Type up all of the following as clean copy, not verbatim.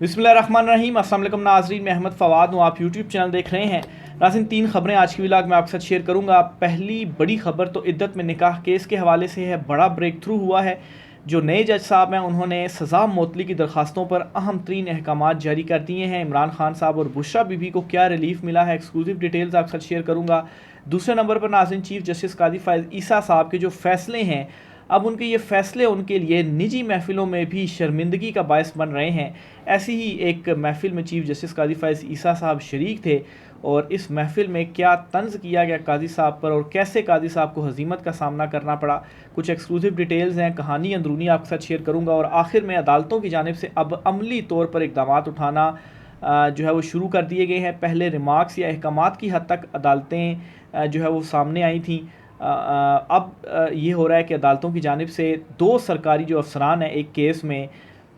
बिस्मिल्लाहिर्रहमानिर्रहीम। अस्सलाम वालेकुम नाज़रीन, मैं अहमद फ़वाद हूँ। आप यूट्यूब चैनल देख रहे हैं। नाज़रीन, 3 ख़बरें आज की व्लॉग में आपके साथ शेयर करूँगा। पहली बड़ी ख़बर तो इद्दत में निकाह केस के हवाले से है। बड़ा ब्रेक थ्रू हुआ है। जो नए जज साहब हैं उन्होंने सज़ा मुअत्तली की दरख्वास्तों पर अहम तरीन अहकामात जारी कर दिए हैं। इमरान खान साहब और बुशरा बीबी को क्या रिलीफ मिला है, एक्सक्लूसिव डिटेल्स आपके साथ शेयर करूँगा। दूसरे नंबर पर नाज़रीन, चीफ जस्टिस कादी फ़ाइज़ ईसा साहब के जो फ़ैसले हैं, अब उनके ये फ़ैसले उनके लिए निजी महफ़िलों में भी शर्मिंदगी का बायस बन रहे हैं। ऐसी ही एक महफ़िल में चीफ जस्टिस कादी फ़ाइज़ ईसा साहब शरीक थे और इस महफ़िल में क्या तंज़ किया गया कादी साहब पर और कैसे कादी साहब को हज़ीमत का सामना करना पड़ा, कुछ एक्सक्लूसिव डिटेल्स हैं, कहानी अंदरूनी आपके साथ शेयर करूँगा। और आखिर में अदालतों की जानिब से अब अमली तौर पर इक़दामात उठाना जो है वो शुरू कर दिए गए हैं। पहले रिमार्क्स या अहकामात की हद तक अदालतें जो है वो सामने आई थी। अब ये हो रहा है कि अदालतों की जानिब से 2 सरकारी जो अफसरान हैं एक केस में,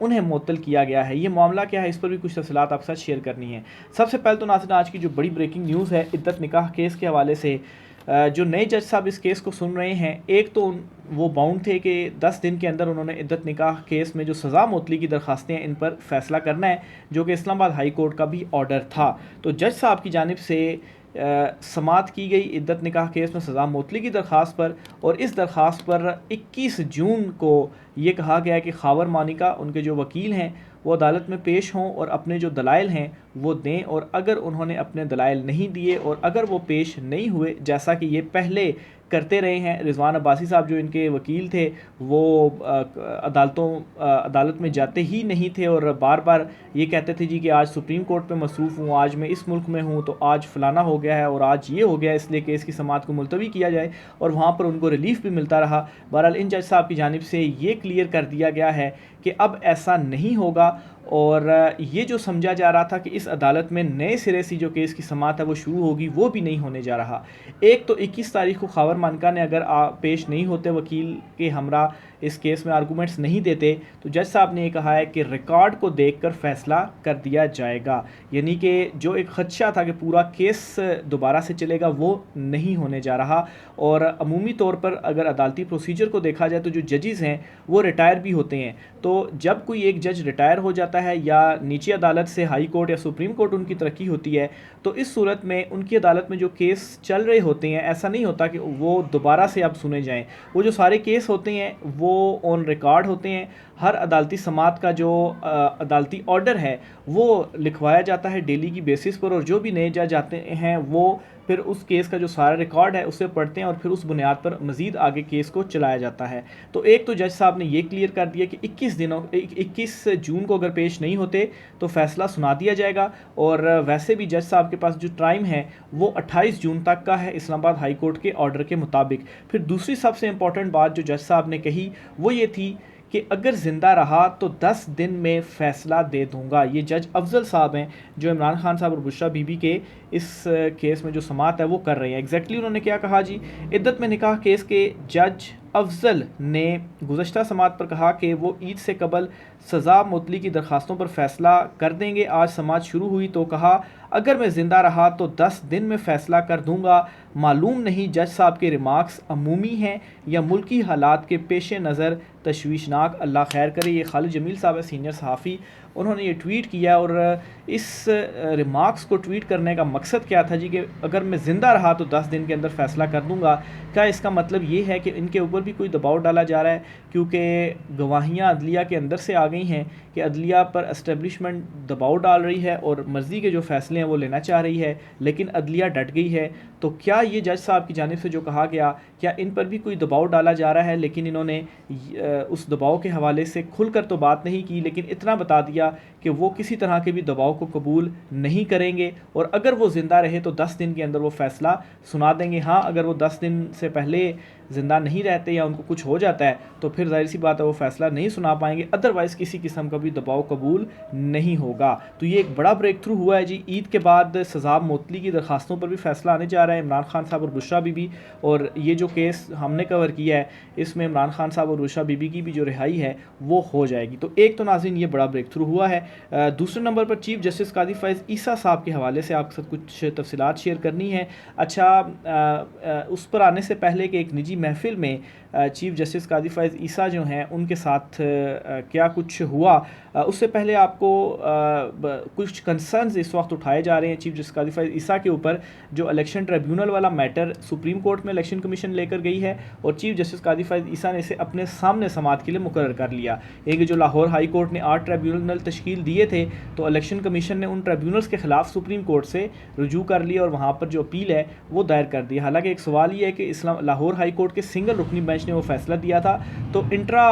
उन्हें मुअत्तल किया गया है। ये मामला क्या है, इस पर भी कुछ तफ़सीलात आपके साथ शेयर करनी है। सबसे पहले तो नाज़रीन, आज की जो बड़ी ब्रेकिंग न्यूज़ है इद्दत निकाह केस के हवाले से, जो नए जज साहब इस केस को सुन रहे हैं, एक तो वो बाउंड थे कि 10 दिन के अंदर उन्होंने इद्दत निकाह केस में जो सज़ा मुअत्तली की दरख्वास्तें हैं इन पर फ़ैसला करना है, जो कि इस्लामाबाद हाई कोर्ट का भी ऑर्डर था। तो जज साहब की जानिब से समाअत की गई इद्दत निकाह केस में सज़ा मुअत्तली की दरख्वास्त पर, और इस दरख्वास्त पर 21 जून को ये कहा गया है कि खावर मानिका, उनके जो वकील हैं, वो अदालत में पेश हों और अपने जो दलाइल हैं वो दें। और अगर उन्होंने अपने दलाइल नहीं दिए और अगर वो पेश नहीं हुए, जैसा कि ये पहले करते रहे हैं, रिजवान अब्बासी साहब जो इनके वकील थे वो अदालत में जाते ही नहीं थे और बार बार ये कहते थे जी कि आज सुप्रीम कोर्ट पे मसरूफ़ हूँ, आज मैं इस मुल्क में हूँ, तो आज फ़लाना हो गया है और आज ये हो गया है, इसलिए केस की समाअत को मुलतवी किया जाए, और वहाँ पर उनको रिलीफ भी मिलता रहा। बहरहाल इन जज साहब की जानिब से ये क्लियर कर दिया गया है कि अब ऐसा नहीं होगा। और ये जो समझा जा रहा था कि इस अदालत में नए सिरे से जो केस की समाअत है वो शुरू होगी, वो भी नहीं होने जा रहा। एक तो 21 तारीख को खावर मानका ने अगर पेश नहीं होते, वकील के हमरा इस केस में आर्गूमेंट्स नहीं देते, तो जज साहब ने ये कहा है कि रिकॉर्ड को देखकर फ़ैसला कर दिया जाएगा। यानी कि जो एक ख़दशा था कि पूरा केस दोबारा से चलेगा, वो नहीं होने जा रहा। और अमूमी तौर पर अगर अदालती प्रोसीजर को देखा जाए तो जो जजेस हैं वो रिटायर भी होते हैं। तो जब कोई एक जज रिटायर हो जाता है या नीची अदालत से हाई कोर्ट या सुप्रीम कोर्ट उनकी तरक्की होती है, तो इस सूरत में उनकी अदालत में जो केस चल रहे होते हैं, ऐसा नहीं होता कि वो दोबारा से अब सुने जाएं। वो जो सारे केस होते हैं वो ऑन रिकॉर्ड होते हैं। हर अदालती समाअत का जो अदालती ऑर्डर है वो लिखवाया जाता है डेली की बेसिस पर, और जो भी नए जज आते हैं वो फिर उस केस का जो सारा रिकॉर्ड है उसे पढ़ते हैं और फिर उस बुनियाद पर मज़ीद आगे केस को चलाया जाता है। तो एक तो जज साहब ने ये क्लियर कर दिया कि 21 जून को अगर पेश नहीं होते तो फ़ैसला सुना दिया जाएगा। और वैसे भी जज साहब के पास जो टाइम है वो 28 जून तक का है इस्लामाबाद हाई कोर्ट के ऑर्डर के मुताबिक। फिर दूसरी सबसे इम्पॉर्टेंट बात जो जज साहब ने कही वो ये थी कि अगर ज़िंदा रहा तो 10 दिन में फ़ैसला दे दूंगा। ये जज अफजल साहब हैं जो इमरान खान साहब और बुशरा बीबी के इस केस में जो समाअत है वो कर रहे हैं। एग्जैक्टली उन्होंने क्या कहा जी, इद्दत में निकाह केस के जज अफजल ने गुज़श्ता समाअत पर कहा कि वो ईद से कबल सज़ा मुअत्तली की दरख्वास्तों पर फ़ैसला कर देंगे। आज समाअत शुरू हुई तो कहा, अगर मैं ज़िंदा रहा तो 10 दिन में फ़ैसला कर दूंगा। मालूम नहीं जज साहब के रिमार्क्स अमूमी हैं या मुल्की हालात के पेश नज़र तशवीशनाक, अल्लाह खैर करे। ये खालिद जमील साहब है, सीनियर सहाफ़ी, उन्होंने ये ट्वीट किया। और इस रिमार्क्स को ट्वीट करने का मकसद क्या था जी कि अगर मैं ज़िंदा रहा तो 10 दिन के अंदर फ़ैसला कर दूंगा। क्या इसका मतलब ये है कि इनके ऊपर भी कोई दबाव डाला जा रहा है, क्योंकि गवाहियाँ अदलिया के अंदर से आ गई हैं कि अदलिया पर एस्टेब्लिशमेंट दबाव डाल रही है और मर्ज़ी के जो फ़ैसले हैं वो लेना चाह रही है, लेकिन अदलिया डट गई है। तो क्या ये जज साहब की जानिब से जो कहा गया, क्या इन पर भी कोई दबाव डाला जा रहा है? लेकिन इन्होंने उस दबाव के हवाले से खुलकर तो बात नहीं की, लेकिन इतना बता दिया कि वो किसी तरह के भी दबाव को कबूल नहीं करेंगे और अगर वो ज़िंदा रहे तो 10 दिन के अंदर वो फ़ैसला सुना देंगे। हाँ, अगर वो 10 दिन से पहले ज़िंदा नहीं रहते या उनको कुछ हो जाता है तो फिर ज़ाहिर सी बात है वो फ़ैसला नहीं सुना पाएंगे, अदरवाइज़ किसी किस्म का भी दबाव कबूल नहीं होगा। तो ये एक बड़ा ब्रेक थ्रू हुआ है जी। ईद के बाद सज़ा मुअत्तली की दरख्वास्तों पर भी फ़ैसला आने जा रहा है, इमरान खान साहब और बुशरा बीबी। और ये जो केस हमने कवर किया है इसमें इमरान खान साहब और बुशरा बीबी की भी जो रिहाई है वो हो जाएगी। तो एक तो नाज़रीन ये बड़ा ब्रेक थ्रू हुआ है। दूसरे नंबर पर चीफ जस्टिस कादी फ़ाइज़ ईसा साहब के हवाले से आपके साथ कुछ तफसीलात शेयर करनी है। अच्छा, उस पर आने से पहले कि एक निजी महफ़िल में चीफ जस्टिस कादी फ़ाइज़ ईसा जो हैं उनके साथ क्या कुछ हुआ, उससे पहले आपको कुछ कंसर्न्स इस वक्त उठाए जा रहे हैं चीफ जस्टिस काजी फैज़ ईसा के ऊपर, जो इलेक्शन ट्रिब्यूनल वाला मैटर सुप्रीम कोर्ट में इलेक्शन कमीशन लेकर गई है और चीफ जस्टिस काजी फैज़ ईसा ने इसे अपने सामने समाअत के लिए मुकर्रर कर लिया। एक जो लाहौर हाई कोर्ट ने 8 ट्रिब्यूनल तश्कील दिए थे, तो इलेक्शन कमीशन ने उन ट्रिब्यूनल्स के खिलाफ सुप्रीम कोर्ट से रुजू कर लिया और वहाँ पर जो अपील है वो दायर कर दी। हालांकि एक सवाल ये है कि लाहौर हाई कोर्ट के सिंगल रुकनी बेंच ने वो फैसला दिया था, तो इंट्रा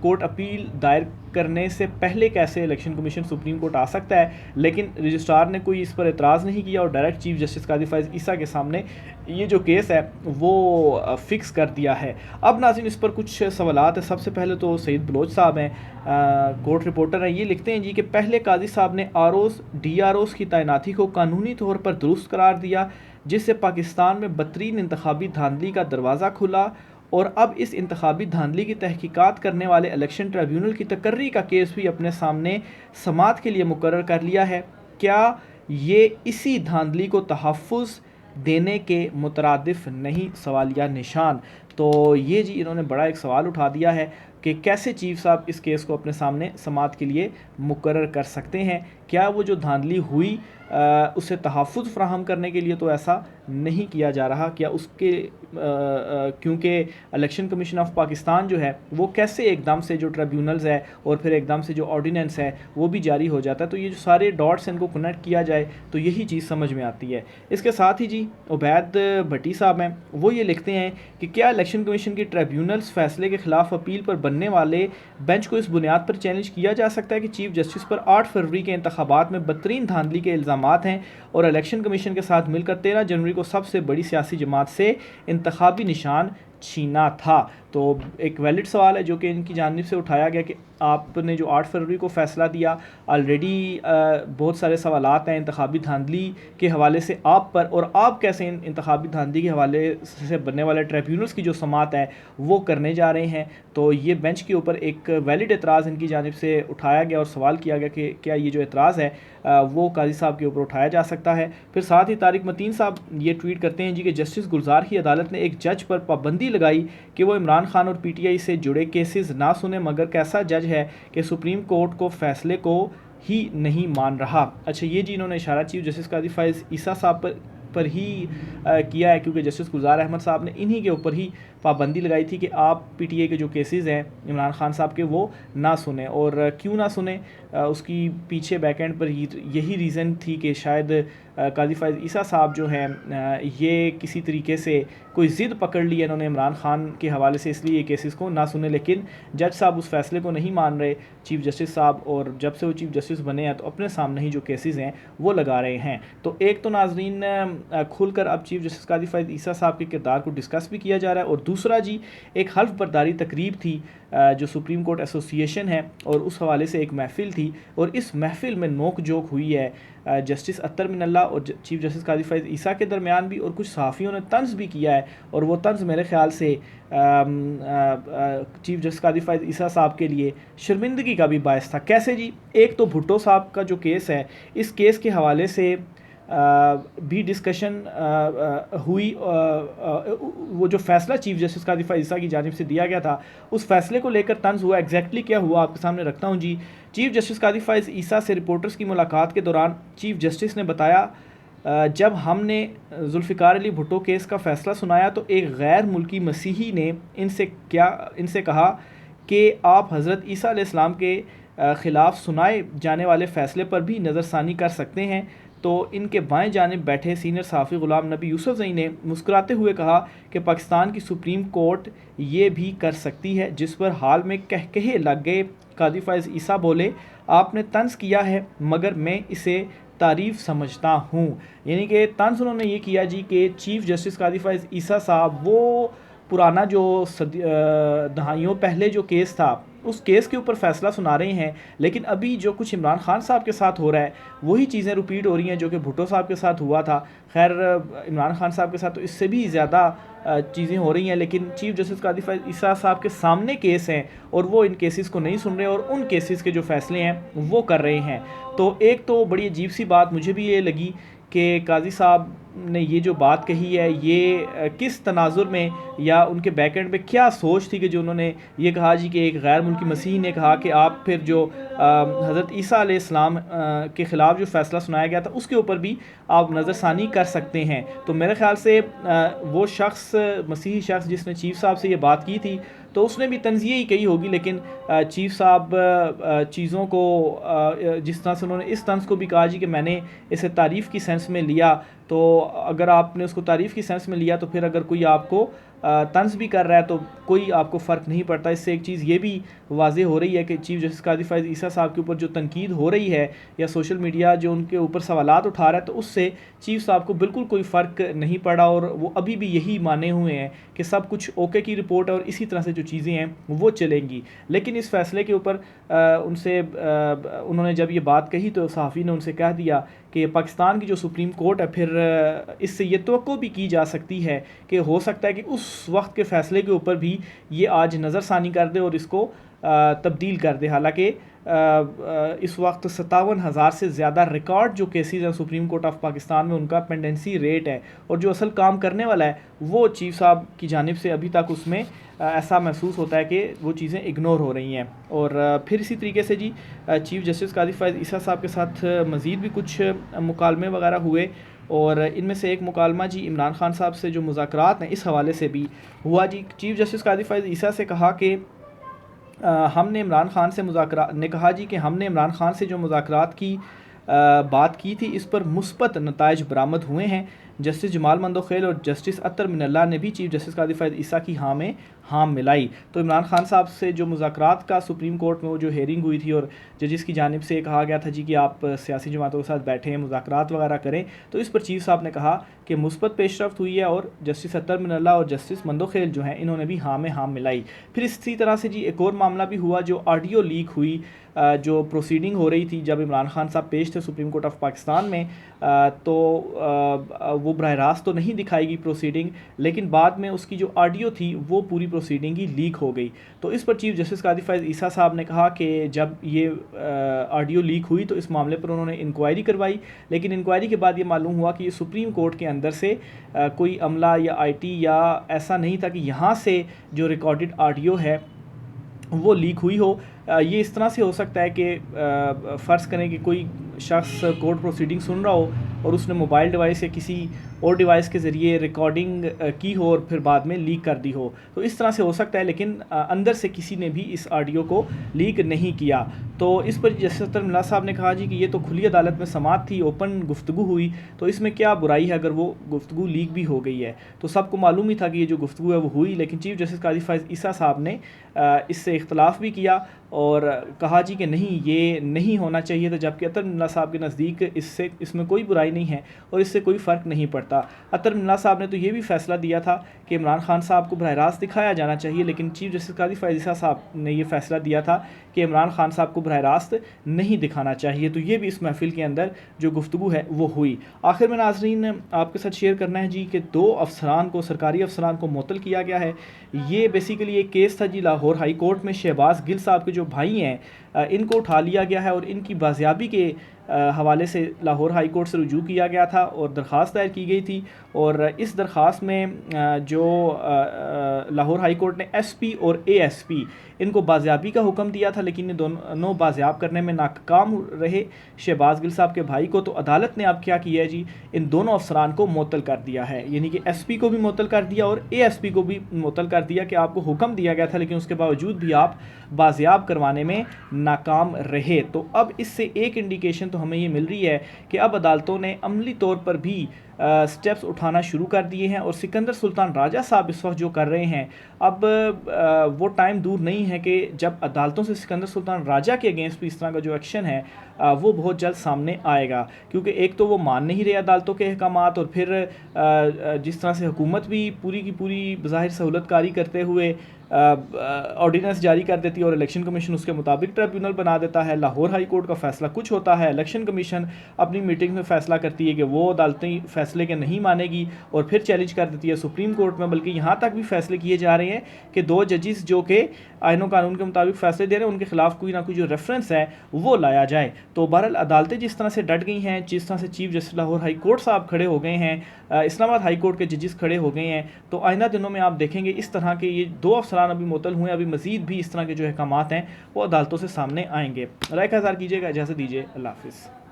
कोर्ट अपील दायर करने से पहले कैसे इलेक्शन कमीशन सुप्रीम कोर्ट आ सकता है, लेकिन रजिस्ट्रार ने कोई इस पर एतराज़ नहीं किया और डायरेक्ट चीफ जस्टिस काजी फैज़ ईसा के सामने ये जो केस है वो फिक्स कर दिया है। अब नाज़रीन इस पर कुछ सवालात हैं। सबसे पहले तो सईद बलोच साहब हैं, कोर्ट रिपोर्टर हैं, ये लिखते हैं जी कि पहले काजी साहब ने आरओज़ DROs की तैनाती को कानूनी तौर पर दुरुस्त करार दिया, जिससे पाकिस्तान में बदतरीन इंतखाबी धांधली का दरवाज़ा खुला और अब इस इंतखाबी धांधली की तहकीकात करने वाले इलेक्शन ट्रिब्यूनल की तकर्री का केस भी अपने सामने समाअत के लिए मुकर्रर कर लिया है। क्या ये इसी धांधली को तहफ़्फ़ुज़ देने के मुतरादिफ नहीं? सवालिया निशान। तो ये जी इन्होंने बड़ा एक सवाल उठा दिया है कि कैसे चीफ साहब इस केस को अपने सामने समाअत के लिए मुकर्रर कर सकते हैं। क्या वो जो धांधली हुई उसे तहफ़्फ़ुज़ फ़राहम करने के लिए तो ऐसा नहीं किया जा रहा? क्या उसके क्योंकि इलेक्शन कमीशन ऑफ पाकिस्तान जो है वो कैसे एकदम से जो ट्रिब्यूनल्स है और फिर एकदम से जो ऑर्डिनेंस है वो भी जारी हो जाता है, तो ये जो सारे डॉट्स इनको कनेक्ट किया जाए तो यही चीज़ समझ में आती है। इसके साथ ही जी उबैद भट्टी साहब हैं, वो ये लिखते हैं कि क्या इलेक्शन कमीशन की ट्रिब्यूनल्स फैसले के खिलाफ अपील पर बनने वाले बेंच को इस बुनियाद पर चैलेंज किया जा सकता है कि चीफ जस्टिस पर 8 फरवरी के इंतखाबात में बदतरीन धांधली के इल्ज़ामात हैं और इलेक्शन कमीशन के साथ मिलकर 13 जनवरी को सबसे बड़ी सियासी जमात से इंतखाबी निशान छीना था? तो एक वैलिड सवाल है जो कि इनकी जानिब से उठाया गया कि आपने जो 8 फरवरी को फ़ैसला दिया, ऑलरेडी बहुत सारे सवालात हैं इंतखाबी धांधली के हवाले से आप पर, और आप कैसे इन इंतखाबी धांधली के हवाले से बनने वाले ट्रिब्यूनल्स की जो समाअत है वो करने जा रहे हैं। तो ये बेंच के ऊपर एक वैलिड एतराज़ इनकी जानिब से उठाया गया और सवाल किया गया कि क्या ये जो एतराज़ है वो काजी साहब के ऊपर उठाया जा सकता है। फिर साथ ही तारिक मतीन साहब ये ट्वीट करते हैं जी कि जस्टिस गुलजार की अदालत ने एक जज पर पाबंदी लगाई कि वो इमरान खान और PTI से जुड़े केसेस ना सुने, मगर कैसा जज है कि सुप्रीम कोर्ट को फैसले को ही नहीं मान रहा। अच्छा, ये जी इन्होंने इशारा चीफ जस्टिस काजी फैज़ ईसा साहब पर ही किया है, क्योंकि जस्टिस गुलजार अहमद साहब ने इन्हीं के ऊपर ही पाबंदी लगाई थी कि आप PTI के जो केसेस हैं इमरान खान साहब के वो ना सुने। और क्यों ना सुने, उसकी पीछे बैकएंड पर यही रीज़न थी कि शायद काजी फैज़ ईसा साहब जो हैं ये किसी तरीके से कोई ज़िद पकड़ ली है इन्होंने इमरान खान के हवाले से, इसलिए ये केसेस को ना सुने। लेकिन जज साहब उस फैसले को नहीं मान रहे चीफ जस्टिस साहब, और जब से वो चीफ जस्टिस बने हैं तो अपने सामने ही जो केसेस हैं वो लगा रहे हैं। तो एक तो नाजरीन खुलकर अब चीफ जस्टिस काजी फैज़ ईसा साहब के किरदार को डिस्कस भी किया जा रहा है, और दूसरा जी एक हल्फ बर्दारी तकरीब थी जो सुप्रीम कोर्ट एसोसिएशन है और उस हवाले से एक महफ़िल थी, और इस महफ़िल में नोक झोंक हुई है जस्टिस अत्तर मिनल्ला और चीफ जस्टिस काजी फैज़ ईसा के दरमियान भी, और कुछ सहाफ़ियों ने तंज़ भी किया है, और वो तंज़ मेरे ख़्याल से चीफ जस्टिस काजी फैज़ ईसा साहब के लिए शर्मिंदगी का भी बायस था। कैसे जी? एक तो भुट्टो साहब का जो केस है, इस केस के हवाले से भी डिस्कशन हुई। वो जो फ़ैसला चीफ जस्टिस काजी फैज़ ईसा की जानिब से दिया गया था उस फैसले को लेकर तंज़ हुआ। एग्जैक्टली क्या हुआ आपके सामने रखता हूँ जी। चीफ जस्टिस काजी फैज़ ईसा से रिपोर्टर्स की मुलाकात के दौरान चीफ जस्टिस ने बताया, जब हमने जुल्फ़िकार अली भुट्टो केस का फ़ैसला सुनाया तो एक गैर मुल्की मसीही ने इनसे कहा कि आप हज़रत ईसा अलैहिस्सलाम के ख़िलाफ़ सुनाए जाने वाले फ़ैसले पर भी नज़रसानी कर सकते हैं। तो इनके बाएं जानिब बैठे सीनियर सहाफ़ी ग़ुलाम नबी यूसुफ़ज़ई ने मुस्कुराते हुए कहा कि पाकिस्तान की सुप्रीम कोर्ट ये भी कर सकती है, जिस पर हाल में कहकहे लग गए। काजी फैज़ ईसा बोले, आपने तंज़ किया है मगर मैं इसे तारीफ़ समझता हूँ। यानी कि तंज़ उन्होंने ये किया जी कि चीफ़ जस्टिस काजी फैज़ ईसा साहब वो पुराना जो दहाइयों पहले जो केस था उस केस के ऊपर फ़ैसला सुना रहे हैं, लेकिन अभी जो कुछ इमरान खान साहब के साथ हो रहा है वही चीज़ें रिपीट हो रही हैं जो कि भुट्टो साहब के साथ हुआ था। खैर इमरान खान साहब के साथ तो इससे भी ज़्यादा चीज़ें हो रही हैं, लेकिन चीफ जस्टिस काजी फैज़ ईसा साहब के सामने केस हैं और वो इन केसेस को नहीं सुन रहे और उन केसेस के जो फ़ैसले हैं वो कर रहे हैं। तो एक तो बड़ी अजीब सी बात मुझे भी ये लगी कि काजी साहब ने ये जो बात कही है ये किस तनाजुर में या उनके बैकएंड में क्या सोच थी कि जो उन्होंने ये कहा जी कि एक गैर मुल्की मसीही ने कहा कि आप फिर जो हज़रत ईसा अलैहिस्सलाम के ख़िलाफ़ जो फ़ैसला सुनाया गया था उसके ऊपर भी आप नज़रसानी कर सकते हैं। तो मेरे ख़्याल से वो शख़्स, मसीही शख़्स जिसने चीफ़ साहब से ये बात की थी, तो उसने भी तंज़ ही कही होगी, लेकिन चीफ़ साहब चीज़ों को जिस तरह से उन्होंने इस तंज़ को भी कहा जी कि मैंने इसे तारीफ़ की सेंस में लिया, तो अगर आपने उसको तारीफ़ की सेंस में लिया तो फिर अगर कोई आपको तंज़ भी कर रहा है तो कोई आपको फ़र्क नहीं पड़ता। इससे एक चीज़ ये भी वाज़ेह हो रही है कि चीफ़ जस्टिस कादी फ़ाइज़ ईसा साहब के ऊपर जो तनकीद हो रही है या सोशल मीडिया जो उनके ऊपर सवालात उठा रहा है, तो उससे चीफ़ साहब को बिल्कुल कोई फ़र्क नहीं पड़ा और वो अभी भी यही माने हुए हैं कि सब कुछ ओके की रिपोर्ट है और इसी तरह से जो चीज़ें हैं वो चलेंगी। लेकिन इस फ़ैसले के ऊपर उन्होंने जब ये बात कही तो सहाफ़ी ने उनसे कह दिया कि पाकिस्तान की जो सुप्रीम कोर्ट है, फिर इससे ये तवक्को भी की जा सकती है कि हो सकता है कि उस वक्त के फ़ैसले के ऊपर भी ये आज नज़रसानी कर दे और इसको तब्दील कर दे। हालांकि इस वक्त 57,000 से ज़्यादा रिकॉर्ड जो केसेस हैं सुप्रीम कोर्ट ऑफ पाकिस्तान में, उनका पेंडेंसी रेट है और जो असल काम करने वाला है वो चीफ़ साहब की जानिब से अभी तक उसमें ऐसा महसूस होता है कि वो चीज़ें इग्नोर हो रही हैं। और फिर इसी तरीके से जी चीफ़ जस्टिस कादी फ़ाइज़ ईसा साहब के साथ मज़ीद भी कुछ मुकालमे वगैरह हुए और इनमें से एक मुकालमा जी इमरान खान साहब से जो मुज़ाकरात हैं इस हवाले से भी हुआ जी। चीफ़ जस्टिस कादी फ़ाइज़ ईसा से कहा कि हमने इमरान खान से ने कहा जी कि हमने इमरान खान से जो मुज़ाकरात की बात की थी इस पर मुस्बत नताइज बरामद हुए हैं। जस्टिस जमाल मंदोखेल और जस्टिस अतर मिनल्ला ने भी चीफ़ जस्टिस कादी फ़ाइज़ ईसा की हाँ में हाँ मिलाई। तो इमरान खान साहब से जो मुज़ाकरात का सुप्रीम कोर्ट में वो जो हेयरिंग हुई थी और जजिस की जानिब से कहा गया था जी कि आप सियासी जमातों के साथ बैठें, मुज़ाकरात वगैरह करें, तो इस पर चीफ़ साहब ने कहा कि मुस्बत पेशरफ्त हुई है और जस्टिस अतर मिनल्ला और जस्टिस मंदोखेल जो हैं इन्होंने भी हाँ में हाँ मिलाई। फिर इसी तरह से जी एक और मामला भी हुआ जो ऑडियो लीक हुई, जो प्रोसीडिंग हो रही थी जब इमरान खान साहब पेश थे सुप्रीम कोर्ट ऑफ पाकिस्तान में, तो वो बरह रास्त तो नहीं दिखाएगी प्रोसीडिंग, लेकिन बाद में उसकी जो ऑडियो थी वो पूरी प्रोसीडिंग ही लीक हो गई। तो इस पर चीफ़ जस्टिस कादी फ़ाइज़ ईसा साहब ने कहा कि जब ये ऑडियो लीक हुई तो इस मामले पर उन्होंने इंक्वायरी करवाई, लेकिन इंक्वायरी के बाद ये मालूम हुआ कि ये सुप्रीम कोर्ट के अंदर से कोई अमला या IT या ऐसा नहीं था कि यहाँ से जो रिकॉर्डेड ऑडियो है वो लीक हुई हो। ये इस तरह से हो सकता है कि फ़र्ज़ करें कि कोई शख्स कोर्ट प्रोसीडिंग सुन रहा हो और उसने मोबाइल डिवाइस या किसी और डिवाइस के ज़रिए रिकॉर्डिंग की हो और फिर बाद में लीक कर दी हो, तो इस तरह से हो सकता है, लेकिन अंदर से किसी ने भी इस ऑडियो को लीक नहीं किया। तो इस पर जस्टिस अतर मिनल्ला साहब ने कहा जी कि ये तो खुली अदालत में समाअत थी, ओपन गुफ्तगू हुई, तो इसमें क्या बुराई है अगर वो गुफ्तगू लीक भी हो गई है। तो सबको मालूम ही था कि ये जो गुफ्तगू है वो हुई, लेकिन चीफ़ जस्टिस कादी फ़ाइज़ ईसा साहब ने इससे इख्तलाफ भी किया और कहा जी कि नहीं, ये नहीं होना चाहिए था, जबकि अतर मिनल्ला साहब के नज़दीक इसमें कोई बुराई नहीं है और इससे कोई फ़र्क नहीं पड़ता। अतर मिनल्ला साहब ने तो ये भी फ़ैसला दिया था कि इमरान खान साहब को बरह रास्त दिखाया जाना चाहिए, लेकिन चीफ़ जस्टिस कादी फ़ाइज़ ईसा साहब ने ये फ़ैसला दिया था कि इमरान खान साहब को बरह रास्त नहीं दिखाना चाहिए। तो ये भी इस महफ़िल के अंदर जो गुफ्तगू है वो हुई। आखिर में नाज़रीन आपके साथ शेयर करना है जी कि 2 अफसरान को, सरकारी अफसरान को मुअत्तल किया गया है। ये बेसिकली एक केस था जी लाहौर हाई कोर्ट में। शहबाज गिल साहब के जो भाई हैं इनको उठा लिया गया है और इनकी बाजियाबी के हवाले से लाहौर हाई कोर्ट से रुजू किया गया था और दरख्वास्त दायर की गई थी। और इस दरख्वास्त में जो लाहौर हाई कोर्ट ने SP और ASP इनको बाजियाबी का हुक्म दिया था, लेकिन ये दोनों बाजियाब करने में नाकाम रहे शहबाज गिल साहब के भाई को। तो अदालत ने अब क्या किया है जी, इन दोनों अफसरान को मुअत्तल कर दिया है, यानी कि SP को भी मुअत्तल कर दिया और ASP को भी मुअत्तल कर दिया कि आपको हुक्म दिया गया था लेकिन उसके बावजूद भी आप बाजियाब करवाने में नाकाम रहे। तो अब इससे एक इंडिकेशन तो हमें ये मिल रही है कि अब अदालतों ने अमली तौर पर भी स्टेप्स उठाना शुरू कर दिए हैं और सिकंदर सुल्तान राजा साहब इस वक्त जो कर रहे हैं, अब वो टाइम दूर नहीं है कि जब अदालतों से सिकंदर सुल्तान राजा के अगेंस्ट भी इस तरह का जो एक्शन है वो बहुत जल्द सामने आएगा। क्योंकि एक तो वो मान नहीं रहे अदालतों के अहकामात और फिर जिस तरह से हुकूमत भी पूरी की पूरी बज़ाहिर सहूलतकारी करते हुए ऑर्डिनेंस जारी कर देती है और इलेक्शन कमीशन उसके मुताबिक ट्रिब्यूनल बना देता है। लाहौर हाई कोर्ट का फ़ैसला कुछ होता है, इलेक्शन कमीशन अपनी मीटिंग में फ़ैसला करती है कि वो अदालती फैसले के नहीं मानेगी और फिर चैलेंज कर देती है सुप्रीम कोर्ट में। बल्कि यहाँ तक भी फैसले किए जा रहे हैं कि 2 जजेस जो कि आईन कानून के मुताबिक फैसले दे रहे हैं, उनके खिलाफ कोई ना कोई जो रेफरेंस है वो लाया जाए। तो बहरहाल अदालतें जिस तरह से डट गई हैं, जिस तरह से chief justice Lahore high court साहब खड़े हो गए हैं, इस्लामाबाद हाई कोर्ट के जजेस खड़े हो गए हैं, तो आइंदा दिनों में आप देखेंगे इस तरह के ये 2 अफसरान अभी मुअत्तल हुए, अभी मजीद भी इस तरह के जो अहकामात हैं वो अदालतों से सामने आएंगे। राय का इज़हार कीजिएगा, इजाज़त दीजिए, अल्लाह हाफ़िज़।